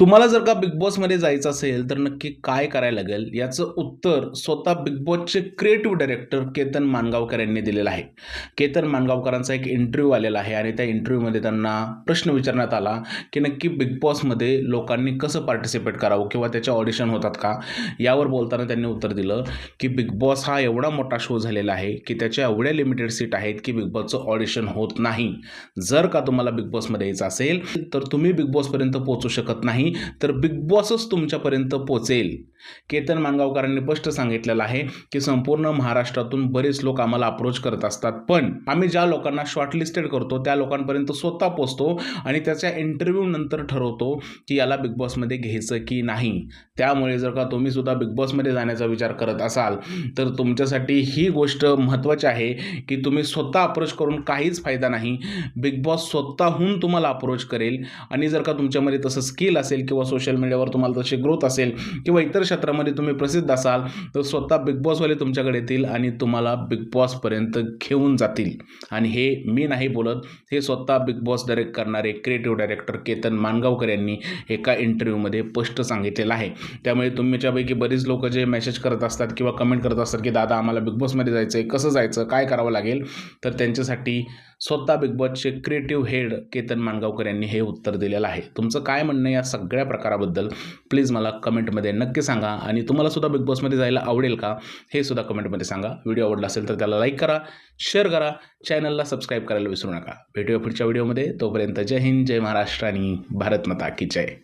तुम्हाला जर का बिग बॉसमध्ये जायचं असेल तर नक्की काय करायला लागेल याचं उत्तर स्वतः बिग बॉसचे क्रिएटिव्ह डायरेक्टर केतन मानगावकर यांनी दिलेलं आहे. केतन मानगावकरांचा एक इंटरव्ह्यू आलेला आहे आणि त्या इंटरव्ह्यूमध्ये त्यांना प्रश्न विचारण्यात आला की नक्की बिग बॉसमध्ये लोकांनी कसं पार्टिसिपेट करावं किंवा त्याच्या ऑडिशन होतात का. यावर बोलताना त्यांनी उत्तर दिलं की बिग बॉस हा एवढा मोठा शो झालेला आहे की त्याच्या एवढ्या लिमिटेड सीट आहेत की बिग बॉसचं ऑडिशन होत नाही. जर का तुम्हाला बिग बॉसमध्ये यायचं असेल तर तुम्ही बिग बॉसपर्यंत पोहोचू शकत नाही, तर बिग बॉसच तुमच्यापर्यंत पोहोचेल. केतन मानगावकरांनी स्पष्ट सांगितलेलं आहे की संपूर्ण महाराष्ट्रातून बरेच लोक आम्हाला अप्रोच करत असतात, पण आम्ही ज्या लोकांना शॉर्टलिस्टेड करतो त्या लोकांपर्यंत स्वतः पोहोचतो आणि त्याच्या इंटरव्ह्यू नंतर ठरवतो की याला बिग बॉसमध्ये घ्यायचं की नाही. त्यामुळे जर का तुम्ही सुद्धा बिग बॉसमध्ये जाण्याचा विचार करत असाल तर तुमच्यासाठी ही गोष्ट महत्त्वाची आहे की तुम्ही स्वतः अप्रोच करून काहीच फायदा नाही. बिग बॉस स्वतःहून तुम्हाला अप्रोच करेल आणि जर का तुमच्यामध्ये तसं स्किल असेल किंवा सोशल मीडियावर तुम्हाला तशी ग्रोथ असेल किंवा इतर क्षेत्रामध्ये तुम्ही प्रसिद्ध असाल तर स्वतः बिग बॉसवाले तुमच्याकडे येतील आणि तुम्हाला बिग बॉसपर्यंत घेऊन जातील. आणि हे मी नाही बोलत, हे स्वतः बिग बॉस डायरेक्ट करणारे क्रिएटिव्ह डायरेक्टर केतन मानगावकर यांनी एका इंटरव्ह्यूमध्ये स्पष्ट सांगितलेलं आहे. त्यामुळे तुमच्यापैकी बरीच लोक जे मेसेज करत असतात किंवा कमेंट करत असतात की दादा आम्हाला बिग बॉसमध्ये जायचं आहे, कसं जायचं, काय करावं लागेल, तर त्यांच्यासाठी स्वतः बिग बॉसचे क्रिएटिव्ह हेड केतन मानगावकर यांनी हे उत्तर दिलेलं आहे. तुमचं काय म्हणणं या सगळ्या प्रकाराबद्दल प्लीज मला कमेंटमध्ये नक्की सांगा. आणि तुम्हाला सुद्धा बिग बॉसमध्ये जायला आवडेल का हे सुद्धा कमेंटमध्ये सांगा. व्हिडिओ आवडला असेल तर त्याला लाईक करा, शेअर करा, चॅनलला सबस्क्राईब करायला विसरू नका. भेटूया पुढच्या व्हिडिओमध्ये. तोपर्यंत जय हिंद, जय महाराष्ट्र आणि भारत माता की जय.